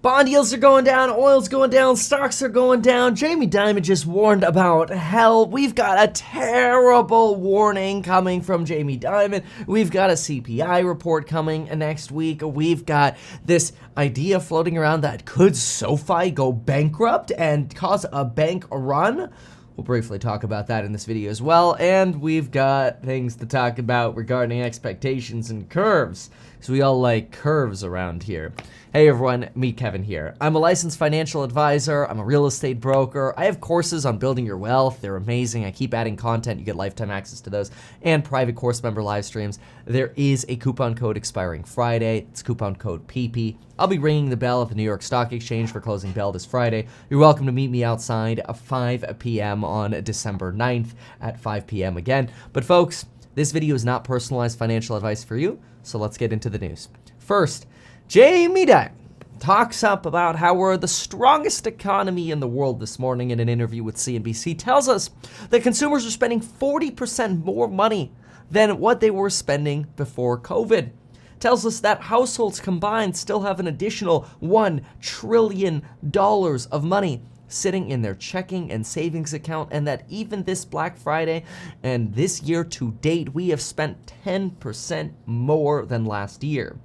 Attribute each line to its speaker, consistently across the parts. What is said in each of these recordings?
Speaker 1: Bond yields are going down, oil's going down, stocks are going down. Jamie Dimon just warned about hell. We've got a terrible warning coming from Jamie Dimon. We've got a CPI report coming next week. We've got this idea floating around that could Sofi go bankrupt and cause a bank run? We'll briefly talk about that in this video as well, and we've got things to talk about regarding expectations and curves, because we all like curves around here. Hey everyone, meet Kevin here. I'm a licensed financial advisor, I'm a real estate broker, I have courses on building your wealth, they're amazing, I keep adding content, you get lifetime access to those, and private course member live streams. There is a coupon code expiring Friday, it's coupon code PP. I'll be ringing the bell at the New York Stock Exchange for closing bell this Friday. You're welcome to meet me outside at 5 p.m. on December 9th at 5 p.m. again. But folks, this video is not personalized financial advice for you, so let's get into the news. First, Jamie Dimon talks up about how we're the strongest economy in the world this morning in an interview with CNBC. Tells us that consumers are spending 40% more money than what they were spending before COVID. Tells us that households combined still have an additional $1 trillion of money sitting in their checking and savings account, and that even this Black Friday and this year to date, we have spent 10% more than last year.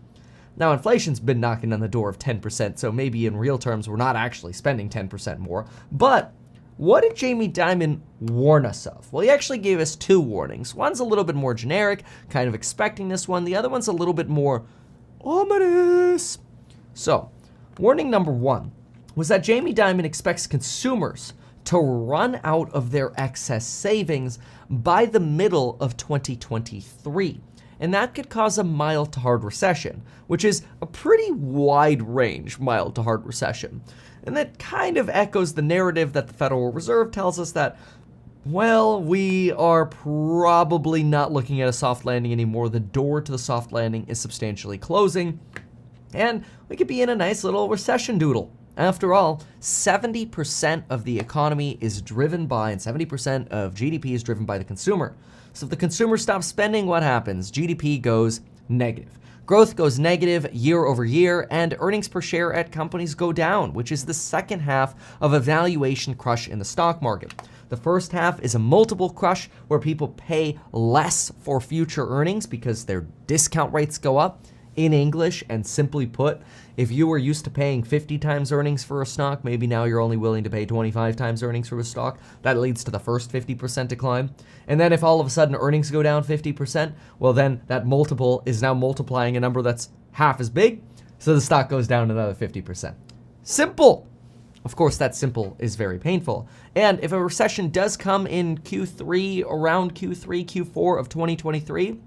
Speaker 1: Now, inflation's been knocking on the door of 10%, so maybe in real terms, we're not actually spending 10% more. But what did Jamie Dimon warn us of? Well, he actually gave us two warnings. One's a little bit more generic, kind of expecting this one. The other one's a little bit more ominous. So, warning number one was that Jamie Dimon expects consumers to run out of their excess savings by the middle of 2023. And that could cause a mild to hard recession, which is a pretty wide range mild to hard recession. And that kind of echoes the narrative that the Federal Reserve tells us that, well, we are probably not looking at a soft landing anymore. The door to the soft landing is substantially closing, and we could be in a nice little recession doodle. After all, 70% of the economy is driven by, and 70% of GDP is driven by the consumer. So if the consumer stops spending, what happens? GDP goes negative. Growth goes negative year over year, and earnings per share at companies go down, which is the second half of a valuation crush in the stock market. The first half is a multiple crush where people pay less for future earnings because their discount rates go up. In English, and simply put, if you were used to paying 50 times earnings for a stock, maybe now you're only willing to pay 25 times earnings for a stock. That leads to the first 50% decline. And then if all of a sudden earnings go down 50%, well then that multiple is now multiplying a number that's half as big, so the stock goes down another 50%. Simple! Of course, that simple is very painful. And if a recession does come in Q3, around Q3, Q4 of 2023,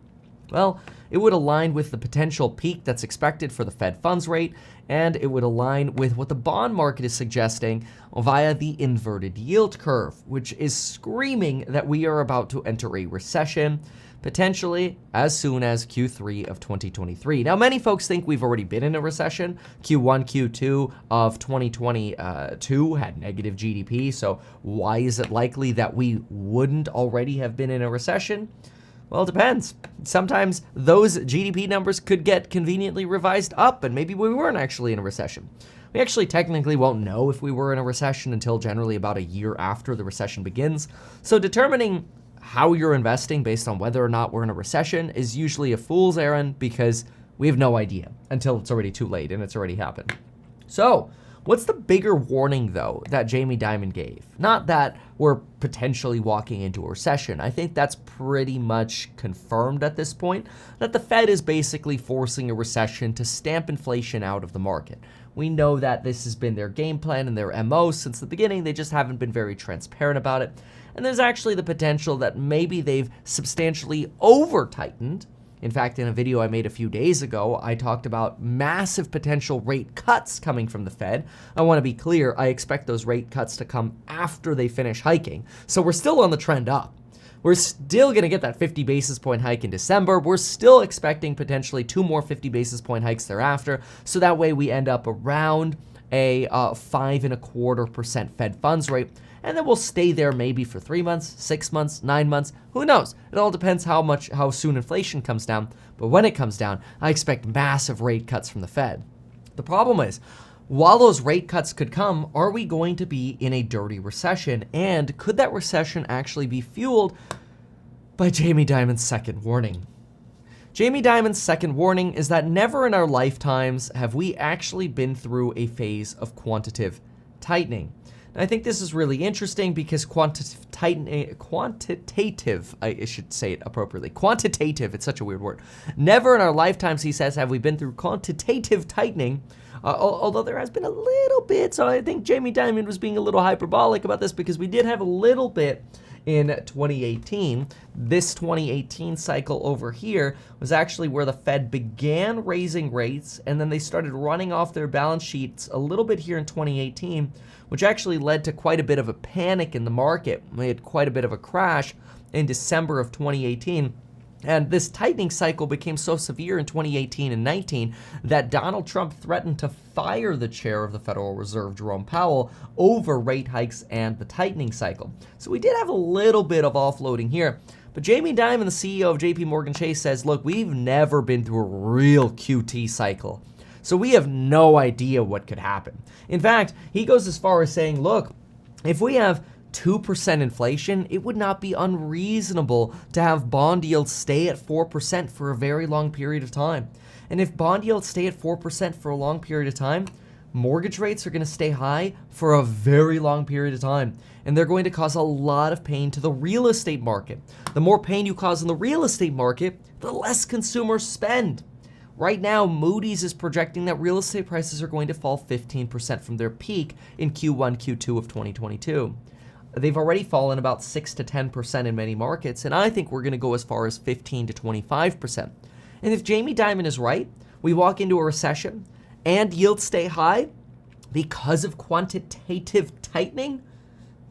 Speaker 1: well, it would align with the potential peak that's expected for the Fed funds rate, and it would align with what the bond market is suggesting via the inverted yield curve, which is screaming that we are about to enter a recession, potentially as soon as Q3 of 2023. Now, many folks think we've already been in a recession. Q1, Q2 of 2022 had negative GDP, so why is it likely that we wouldn't already have been in a recession? Well, it depends. Sometimes those GDP numbers could get conveniently revised up, and maybe we weren't actually in a recession. We actually technically won't know if we were in a recession until generally about a year after the recession begins. So determining how you're investing based on whether or not we're in a recession is usually a fool's errand because we have no idea until it's already too late and it's already happened. So, what's the bigger warning, though, that Jamie Dimon gave? Not that we're potentially walking into a recession. I think that's pretty much confirmed at this point, that the Fed is basically forcing a recession to stamp inflation out of the market. We know that this has been their game plan and their MO since the beginning. They just haven't been very transparent about it. And there's actually the potential that maybe they've substantially over-tightened. In fact, in a video I made a few days ago, I talked about massive potential rate cuts coming from the Fed. I want to be clear, I expect those rate cuts to come after they finish hiking. So we're still on the trend up. We're still going to get that 50 basis point hike in December. We're still expecting potentially 2 more 50 basis point hikes thereafter. So that way we end up around a 5.25% Fed funds rate. And then we'll stay there maybe for 3 months, 6 months, 9 months, who knows? It all depends how soon inflation comes down. But when it comes down, I expect massive rate cuts from the Fed. The problem is, While those rate cuts could come, are we going to be in a dirty recession? And could that recession actually be fueled by Jamie Dimon's second warning? Jamie Dimon's second warning is that never in our lifetimes have we actually been through a phase of quantitative tightening. And I think this is really interesting because quantitative, I should say it appropriately, quantitative, it's such a weird word. Never in our lifetimes, he says, have we been through quantitative tightening, although there has been a little bit, so I think Jamie Dimon was being a little hyperbolic about this because we did have a little bit in 2018. This 2018 cycle over here was actually where the Fed began raising rates, and then they started running off their balance sheets a little bit here in 2018, which actually led to quite a bit of a panic in the market. We had quite a bit of a crash in December of 2018. And this tightening cycle became so severe in 2018 and 19 that Donald Trump threatened to fire the chair of the Federal Reserve, Jerome Powell, over rate hikes and the tightening cycle. So we did have a little bit of offloading here. But Jamie Dimon, the CEO of JP Morgan Chase, says, look, we've never been through a real QT cycle. So we have no idea what could happen. In fact, he goes as far as saying, look, if we have 2% inflation, it would not be unreasonable to have bond yields stay at 4% for a very long period of time. And if bond yields stay at 4% for a long period of time, mortgage rates are going to stay high for a very long period of time. And they're going to cause a lot of pain to the real estate market. The more pain you cause in the real estate market, the less consumers spend. Right now, Moody's is projecting that real estate prices are going to fall 15% from their peak in Q1, Q2 of 2022. They've already fallen about 6 to 10% in many markets, and I think we're going to go as far as 15 to 25%. And if Jamie Dimon is right, we walk into a recession and yields stay high because of quantitative tightening,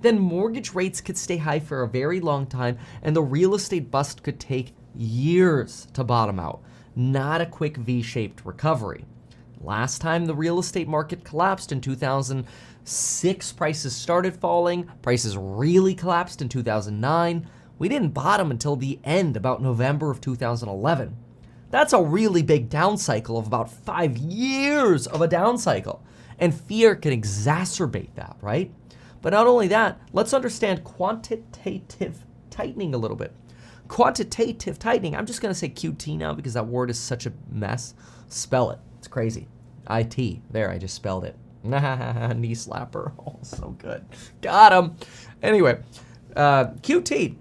Speaker 1: then mortgage rates could stay high for a very long time, and the real estate bust could take years to bottom out, not a quick V-shaped recovery. Last time the real estate market collapsed in 2006, prices started falling. Prices really collapsed in 2009. We didn't bottom until the end, about November of 2011. That's a really big down cycle of about 5 years of a down cycle. And fear can exacerbate that, right? But not only that, let's understand quantitative tightening a little bit. Quantitative tightening, I'm just going to say QT now because that word is such a mess. Spell it. It's crazy. IT. There, I just spelled it. Knee slapper. Oh, so good. Got him. Anyway, QT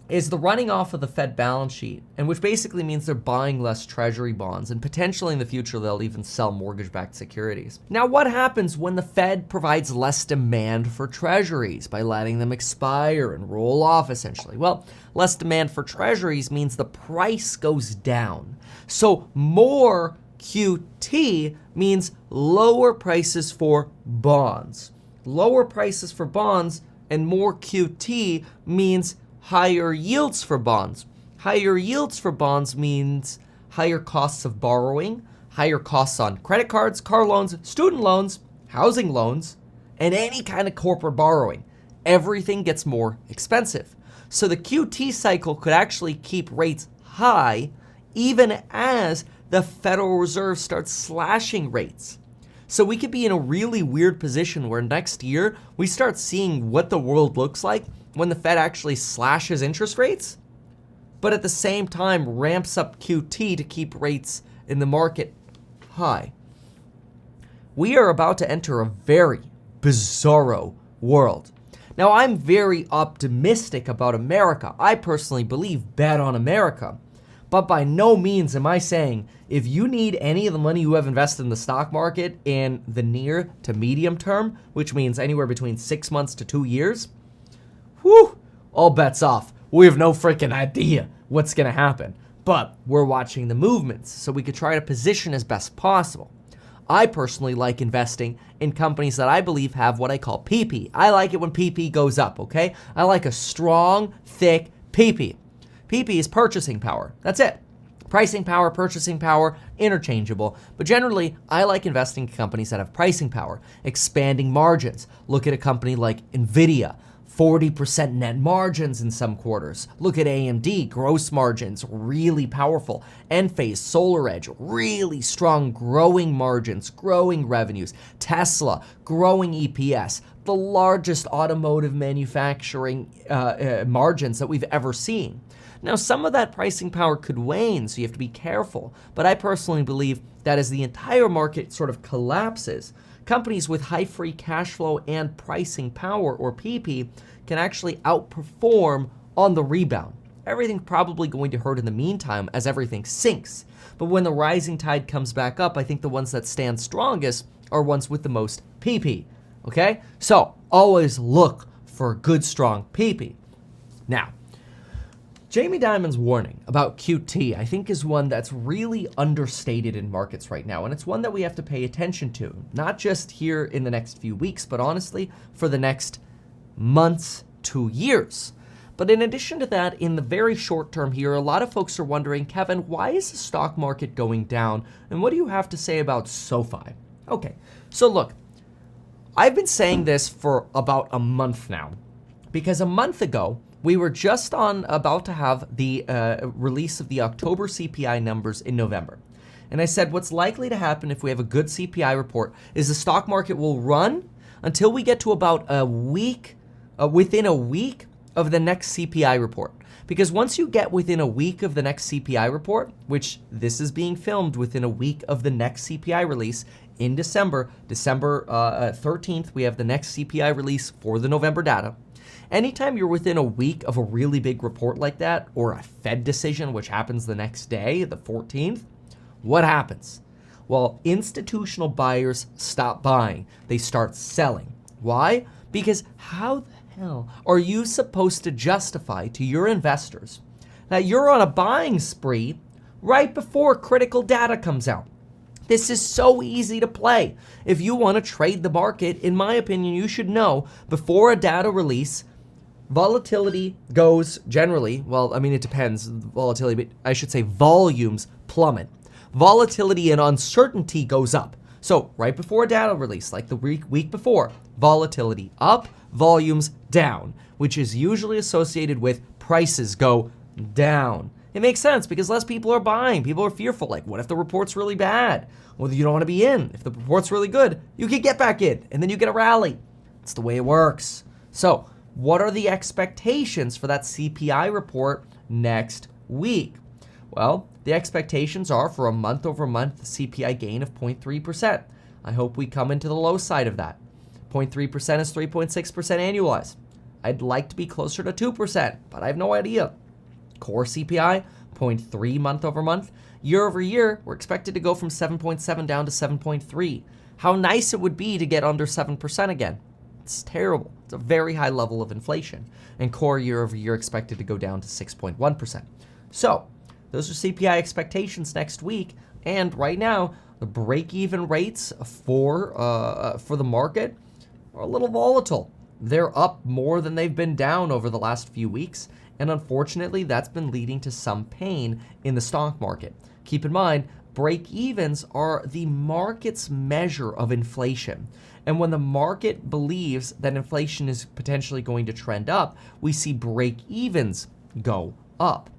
Speaker 1: is the running off of the Fed balance sheet, and which basically means they're buying less treasury bonds, and potentially in the future they'll even sell mortgage-backed securities. Now, what happens when the Fed provides less demand for treasuries by letting them expire and roll off, essentially? Well, less demand for treasuries means the price goes down. So more QT means lower prices for bonds. Lower prices for bonds and more QT means higher yields for bonds. Higher yields for bonds means higher costs of borrowing, higher costs on credit cards, car loans, student loans, housing loans, and any kind of corporate borrowing. Everything gets more expensive. So the QT cycle could actually keep rates high even as the Federal Reserve starts slashing rates. So we could be in a really weird position where next year we start seeing what the world looks like when the Fed actually slashes interest rates, but at the same time ramps up QT to keep rates in the market high. We are about to enter a very bizarro world. Now, I'm very optimistic about America. I personally believe bet on America. But by no means am I saying if you need any of the money you have invested in the stock market in the near to medium term, which means anywhere between 6 months to 2 years, whew, all bets off. We have no freaking idea what's going to happen. But we're watching the movements so we could try to position as best possible. I personally like investing in companies that I believe have what I call PP. I like it when PP goes up, okay? I like a strong, thick PP. PP is purchasing power. That's it. Pricing power, purchasing power, interchangeable. But generally, I like investing in companies that have pricing power, expanding margins. Look at a company like Nvidia, 40% net margins in some quarters. Look at AMD, gross margins, really powerful. Enphase, SolarEdge, really strong, growing margins, growing revenues. Tesla, growing EPS, the largest automotive manufacturing margins that we've ever seen. Now, some of that pricing power could wane, so you have to be careful. But I personally believe that as the entire market sort of collapses, companies with high free cash flow and pricing power, or PP, can actually outperform on the rebound. Everything's probably going to hurt in the meantime as everything sinks. But when the rising tide comes back up, I think the ones that stand strongest are ones with the most PP. Okay? So always look for a good, strong PP. Now, Jamie Dimon's warning about QT, I think, is one that's really understated in markets right now, and it's one that we have to pay attention to, not just here in the next few weeks, but honestly, for the next months to years. But in addition to that, in the very short term here, a lot of folks are wondering, Kevin, why is the stock market going down, and what do you have to say about Sofi? Okay, so look, I've been saying this for about a month now, because a month ago, we were just about to have the release of the October CPI numbers in November. And I said what's likely to happen if we have a good CPI report is the stock market will run until we get to about a week, within a week of the next CPI report. Because once you get within a week of the next CPI report, which this is being filmed within a week of the next CPI release in December 13th, we have the next CPI release for the November data. Anytime you're within a week of a really big report like that, or a Fed decision, which happens the next day, the 14th, what happens? Well, institutional buyers stop buying. They start selling. Why? Because how the hell are you supposed to justify to your investors that you're on a buying spree right before critical data comes out? This is so easy to play. If you want to trade the market, in my opinion, you should know before a data release, volatility goes generally, well, I mean, it depends, volatility, but I should say volumes plummet. Volatility and uncertainty goes up. So right before a data release, like the week before, volatility up, volumes down, which is usually associated with prices go down. It makes sense because less people are buying. People are fearful. Like, what if the report's really bad? Well, you don't want to be in. If the report's really good, you can get back in, and then you get a rally. It's the way it works. So what are the expectations for that CPI report next week? Well, the expectations are for a month-over-month CPI gain of 0.3%. I hope we come into the low side of that. 0.3% is 3.6% annualized. I'd like to be closer to 2%, but I have no idea. Core CPI, 0.3 month-over-month. Year-over-year, we're expected to go from 7.7 down to 7.3. How nice it would be to get under 7% again. It's terrible. It's a very high level of inflation. And core year-over-year expected to go down to 6.1%. So, those are CPI expectations next week. And right now, the break-even rates for the market are a little volatile. They're up more than they've been down over the last few weeks. And unfortunately, that's been leading to some pain in the stock market. Keep in mind, break-evens are the market's measure of inflation. And when the market believes that inflation is potentially going to trend up, we see break-evens go up.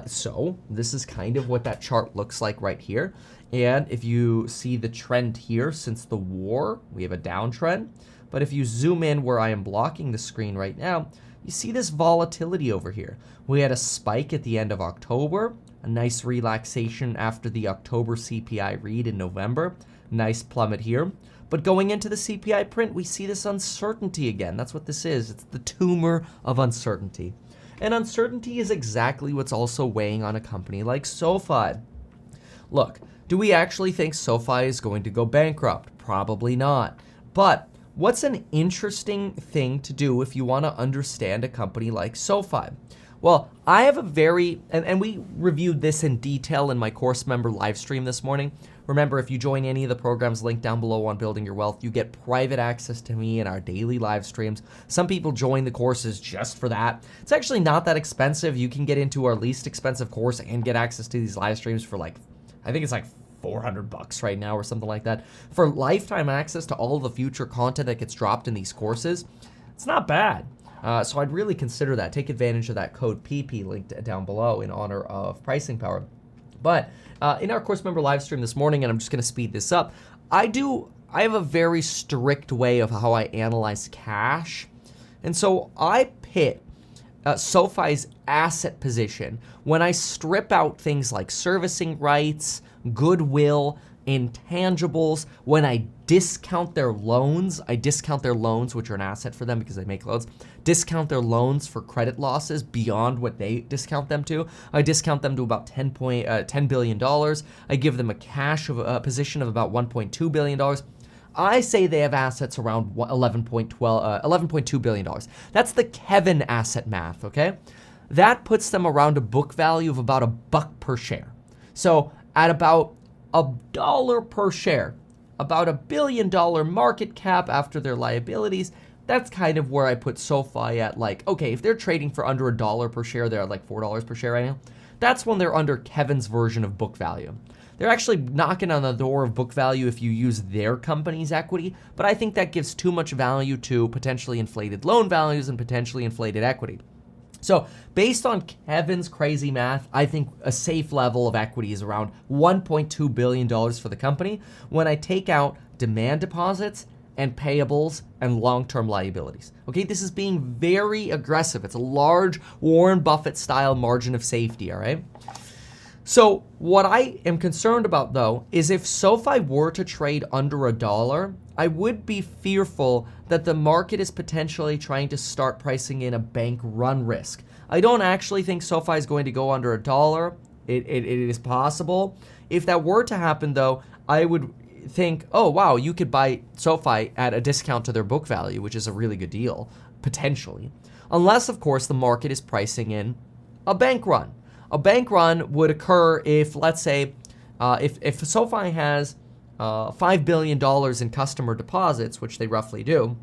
Speaker 1: So this is kind of what that chart looks like right here. And if you see the trend here since the war, we have a downtrend. But if you zoom in where I am blocking the screen right now, you see this volatility over here. We had a spike at the end of October, a nice relaxation after the October CPI read in November, nice plummet here. But going into the CPI print, we see this uncertainty again. That's what this is. It's the tumor of uncertainty. And uncertainty is exactly what's also weighing on a company like Sofi. Look, do we actually think Sofi is going to go bankrupt? Probably not. But what's an interesting thing to do if you want to understand a company like Sofi? Well, I have a very, and we reviewed this in detail in my course member live stream this morning. Remember, if you join any of the programs linked down below on Building Your Wealth, you get private access to me and our daily live streams. Some people join the courses just for that. It's actually not that expensive. You can get into our least expensive course and get access to these live streams for like, I think it's like $400 right now or something like that. For lifetime access to all of the future content that gets dropped in these courses, it's not bad. So I'd really consider that. Take advantage of that code PP linked down below in honor of pricing power. But in our course member live stream this morning, and I'm just going to speed this up, I have a very strict way of how I analyze cash. And so I pit SoFi's asset position when I strip out things like servicing rights, goodwill, intangibles. When I discount their loans, which are an asset for them because they make loans, discount their loans for credit losses beyond what they discount them to. I discount them to about $10 billion. I give them a cash position of about $1.2 billion. I say they have assets around $11.2 billion. That's the Kevin asset math, okay? That puts them around a book value of about $1 per share. So at about $1 per share, about $1 billion market cap after their liabilities, that's kind of where I put SoFi at. Like, okay, if they're trading for under $1 per share, they're at like $4 per share right now. That's when they're under Kevin's version of book value. They're actually knocking on the door of book value if you use their company's equity, but I think that gives too much value to potentially inflated loan values and potentially inflated equity. So based on Kevin's crazy math, I think a safe level of equity is around $1.2 billion for the company when I take out demand deposits and payables and long-term liabilities. Okay, this is being very aggressive. It's a large Warren Buffett style margin of safety, all right? So what I am concerned about, though, is if SoFi were to trade under $1, I would be fearful that the market is potentially trying to start pricing in a bank run risk. I don't actually think SoFi is going to go under $1. It is possible. If that were to happen, though, I would think, oh, wow, you could buy SoFi at a discount to their book value, which is a really good deal, potentially. Unless, of course, the market is pricing in a bank run. A bank run would occur if, let's say, if SoFi has $5 billion in customer deposits, which they roughly do,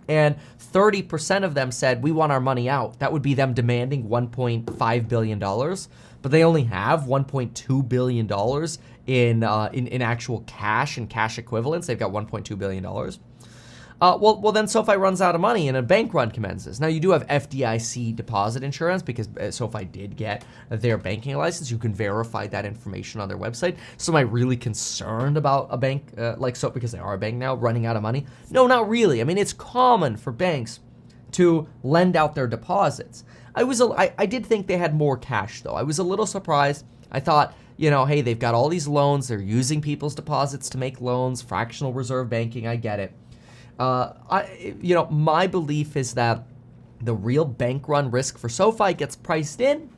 Speaker 1: and 30% of them said, we want our money out. That would be them demanding $1.5 billion, but they only have $1.2 billion in actual cash and cash equivalents. They've got $1.2 billion. Well, then SoFi runs out of money and a bank run commences. Now, you do have FDIC deposit insurance because SoFi did get their banking license. You can verify that information on their website. So am I really concerned about a bank like SoFi, because they are a bank now, running out of money? No, not really. I mean, it's common for banks to lend out their deposits. I did think they had more cash, though. I was a little surprised. I thought, hey, they've got all these loans. They're using people's deposits to make loans, fractional reserve banking. I get it. My belief is that the real bank run risk for SoFi gets priced in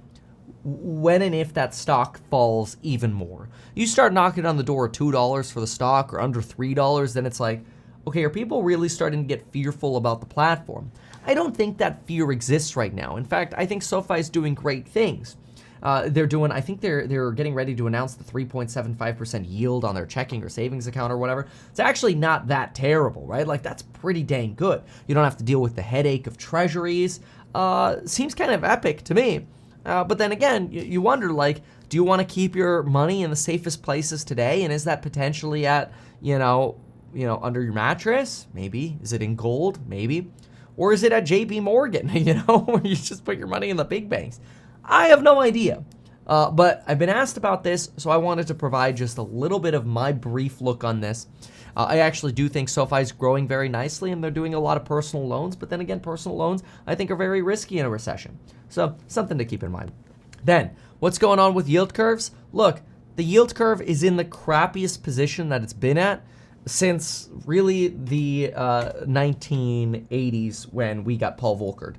Speaker 1: when and if that stock falls even more. You start knocking on the door of $2 for the stock or under $3, then it's like, okay, are people really starting to get fearful about the platform? I don't think that fear exists right now. In fact, I think SoFi is doing great things. I think they're getting ready to announce the 3.75% yield on their checking or savings account or whatever. It's actually not that terrible, right? Like, that's pretty dang good. You don't have to deal with the headache of treasuries. Seems kind of epic to me. But then again, you wonder, like, do you want to keep your money in the safest places today? And is that potentially at, under your mattress? Maybe. Is it in gold? Maybe. Or is it at JP Morgan, where you just put your money in the big banks? I have no idea, but I've been asked about this, so I wanted to provide just a little bit of my brief look on this. I actually do think SoFi is growing very nicely, and they're doing a lot of personal loans, but then again, personal loans I think are very risky in a recession, so something to keep in mind. Then, what's going on with yield curves? Look, the yield curve is in the crappiest position that it's been at since really the 1980s when we got Paul Volckered.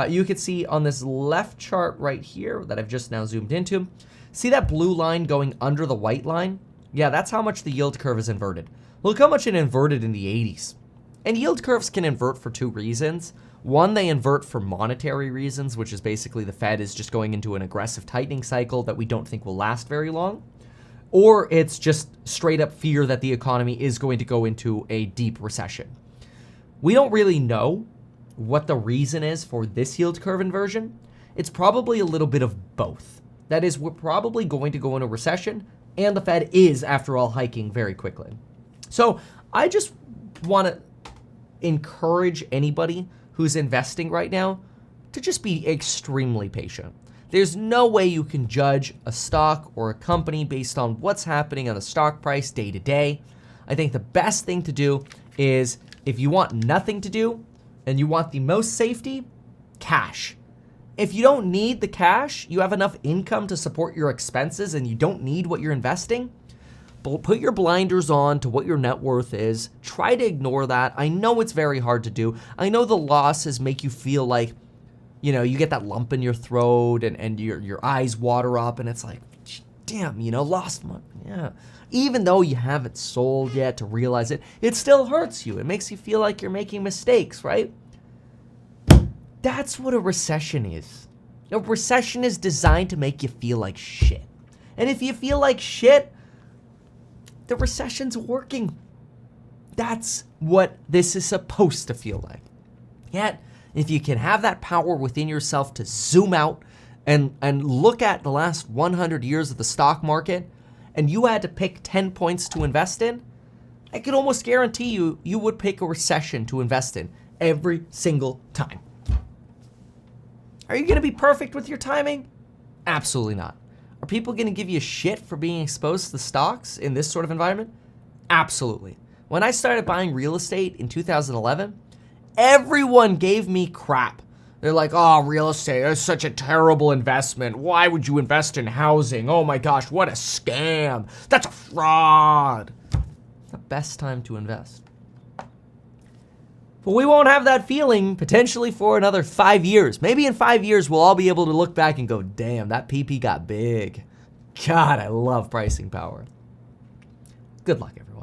Speaker 1: You can see on this left chart right here that I've just now zoomed into, see that blue line going under the white line? Yeah, that's how much the yield curve is inverted. Look how much it inverted in the 80s. And yield curves can invert for two reasons. One, they invert for monetary reasons, which is basically the Fed is just going into an aggressive tightening cycle that we don't think will last very long. Or it's just straight up fear that the economy is going to go into a deep recession. We don't really know what the reason is for this yield curve inversion. It's probably a little bit of both. That is, we're probably going to go into a recession, and the Fed is, after all, hiking very quickly. So I just want to encourage anybody who's investing right now to just be extremely patient. There's no way you can judge a stock or a company based on what's happening on the stock price day to day. I think the best thing to do is, if you want nothing to do and you want the most safety, cash. If you don't need the cash, you have enough income to support your expenses and you don't need what you're investing, put your blinders on to what your net worth is. Try to ignore that. I know it's very hard to do. I know the losses make you feel like, you get that lump in your throat and your eyes water up and it's like, damn, lost money. Yeah. Even though you haven't sold yet to realize it, it still hurts you. It makes you feel like you're making mistakes, right? That's what a recession is. A recession is designed to make you feel like shit. And if you feel like shit, the recession's working. That's what this is supposed to feel like. Yet, if you can have that power within yourself to zoom out and look at the last 100 years of the stock market, and you had to pick 10 points to invest in, I could almost guarantee you would pick a recession to invest in every single time. Are you going to be perfect with your timing? Absolutely not. Are people going to give you shit for being exposed to the stocks in this sort of environment? Absolutely. When I started buying real estate in 2011, everyone gave me crap. They're like, oh, real estate, that's such a terrible investment. Why would you invest in housing? Oh my gosh, what a scam. That's a fraud. The best time to invest. But we won't have that feeling potentially for another 5 years. Maybe in 5 years, we'll all be able to look back and go, damn, that PP got big. God, I love pricing power. Good luck, everyone.